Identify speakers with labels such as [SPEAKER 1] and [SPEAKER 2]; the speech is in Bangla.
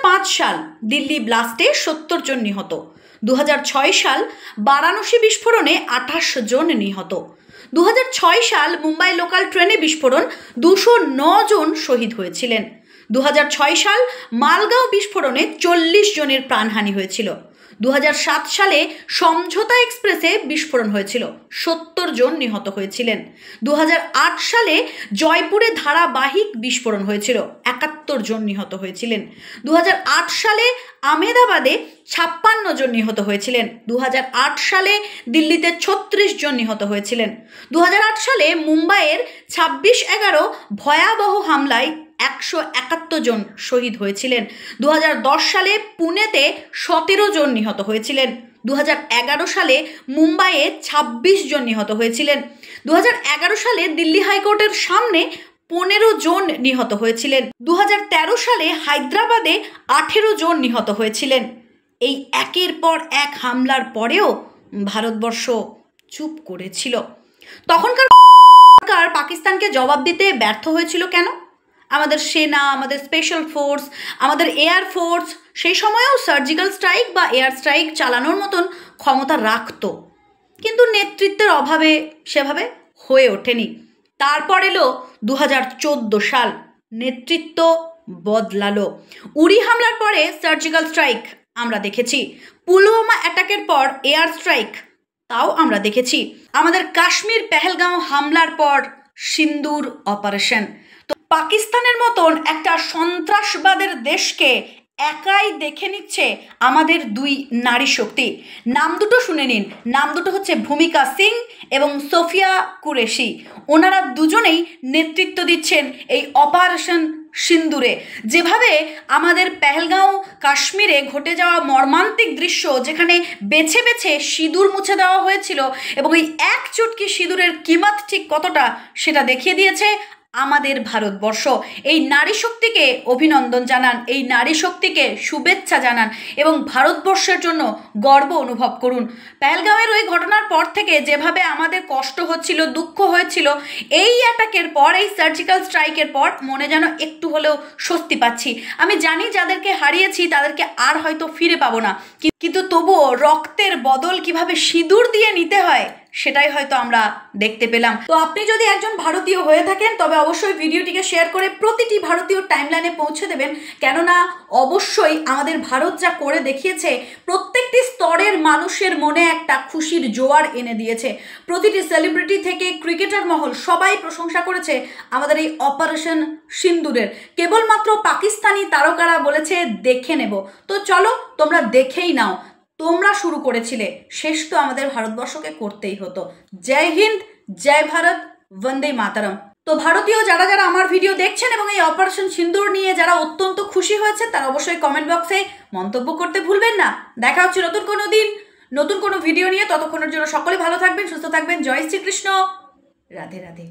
[SPEAKER 1] 2005 সাল দিল্লি ব্লাস্টে 70 জন নিহত। 2006 সাল বারাণসী বিস্ফোরণে 28 জন নিহত। 2006 সাল মুম্বাই লোকাল ট্রেনে বিস্ফোরণ 209 জন শহীদ হয়েছিলেন। 2006 সাল মালগাঁও বিস্ফোরণে 40 জনের প্রাণহানি হয়েছিল। 2007 সালে সমঝোতা এক্সপ্রেসে বিস্ফোরণ হয়েছিল, 70 জন নিহত হয়েছিলেন। 2008 সালে জয়পুরে ধারাবাহিক বিস্ফোরণ হয়েছিল, 71 জন নিহত হয়েছিলেন। 2008 সালে আহমেদাবাদে 56 জন নিহত হয়েছিলেন। 2008 সালে দিল্লিতে 36 জন নিহত হয়েছিলেন। 2008 সালে মুম্বাইয়ের 26/11 ভয়াবহ হামলায় 171 জন শহীদ হয়েছিলেন। 2010 সালে পুনেতে 17 জন নিহত হয়েছিলেন। 2011 সালে মুম্বাইয়ে 26 জন নিহত হয়েছিলেন। 2011 সালে দিল্লি হাইকোর্টের সামনে 15 জন নিহত হয়েছিলেন। 2013 সালে হায়দ্রাবাদে 18 জন নিহত হয়েছিলেন। এই একের পর এক হামলার পরেও ভারতবর্ষ চুপ করেছিল। তখনকার সরকার পাকিস্তানকে জবাব দিতে ব্যর্থ হয়েছিল কেন? আমাদের সেনা, আমাদের স্পেশাল ফোর্স, আমাদের এয়ার ফোর্স সেই সময়েও সার্জিক্যাল স্ট্রাইক বা এয়ার স্ট্রাইক চালানোর মতন ক্ষমতা রাখত, কিন্তু নেতৃত্বের অভাবে সেভাবে হয়ে ওঠেনি। তারপর এলো 2014 সাল, নেতৃত্ব বদলালো। উরি হামলার পরে সার্জিক্যাল স্ট্রাইক আমরা দেখেছি, পুলওয়ামা অ্যাটাকের পর এয়ার স্ট্রাইক তাও আমরা দেখেছি, আমাদের কাশ্মীর পেহেলগাঁও হামলার পর সিন্দুর অপারেশন। তো পাকিস্তানের মতন একটা সন্ত্রাসবাদের দেশকে একাই দেখে নিচ্ছে আমাদের দুই নারী শক্তি। নাম দুটো শুনে নিন, নাম দুটো হচ্ছে ভূমিকা সিং এবং সোফিয়া কুরেশি। ওনারা দুজনেই নেতৃত্ব দিচ্ছেন এই অপারেশন সিন্দুরে। যেভাবে আমাদের পেহেলগাঁও কাশ্মীরে ঘটে যাওয়া মর্মান্তিক দৃশ্য, যেখানে বেছে বেছে সিঁদুর মুছে দেওয়া হয়েছিল এবং এই এক চুটকি সিঁদুরের কিমত ঠিক কতটা সেটা দেখিয়ে দিয়েছে আমাদের ভারতবর্ষ। এই নারী শক্তিকে অভিনন্দন জানান, এই নারী শক্তিকে শুভেচ্ছা জানান এবং ভারতবর্ষের জন্য গর্ব অনুভব করুন। পেহেলগাঁওয়ের ওই ঘটনার পর থেকে যেভাবে আমাদের কষ্ট হচ্ছিল, দুঃখ হয়েছিল, এই অ্যাটাকের পর, এই সার্জিক্যাল স্ট্রাইকের পর মনে যেন একটু হলেও স্বস্তি পাচ্ছি। আমি জানি যাদেরকে হারিয়েছি তাদেরকে আর হয়তো ফিরে পাবো না, কিন্তু তবুও রক্তের বদল কিভাবে সিঁদুর দিয়ে নিতে হয় সেটাই হয়তো আমরা দেখতে পেলাম। তো আপনি যদি একজন ভারতীয় হয়ে থাকেন তবে অবশ্যই ভিডিওটিকে শেয়ার করে প্রতিটি ভারতীয় টাইমলাইনে পৌঁছে দেবেন, কেননা অবশ্যই আমাদের ভারত যা করে দেখিয়েছে প্রত্যেকটি স্তরের মানুষের মনে একটা খুশির জোয়ার এনে দিয়েছে। প্রতিটি সেলিব্রিটি থেকে ক্রিকেটার মহল সবাই প্রশংসা করেছে আমাদের এই অপারেশন সিন্দুরের। কেবলমাত্র পাকিস্তানি তারকারা বলেছে দেখে নেব। তো চলো তোমরা দেখেই নাও, তোমরা শুরু করেছিলে, শেষ তো আমাদের ভারতবর্ষকে করতেই হতো। জয় হিন্দ, জয় ভারত, বন্দে মাতরম। তো ভারতীয় যারা যারা আমার ভিডিও দেখছেন এবং এই অপারেশন সিন্দুর নিয়ে যারা অত্যন্ত খুশি হয়েছে তারা অবশ্যই কমেন্ট বক্সে মন্তব্য করতে ভুলবেন না। দেখা হচ্ছে নতুন কোনো দিন, নতুন কোনো ভিডিও নিয়ে। ততক্ষণের জন্য সকলে ভালো থাকবেন, সুস্থ থাকবেন। জয় শ্রীকৃষ্ণ, রাধে রাধে।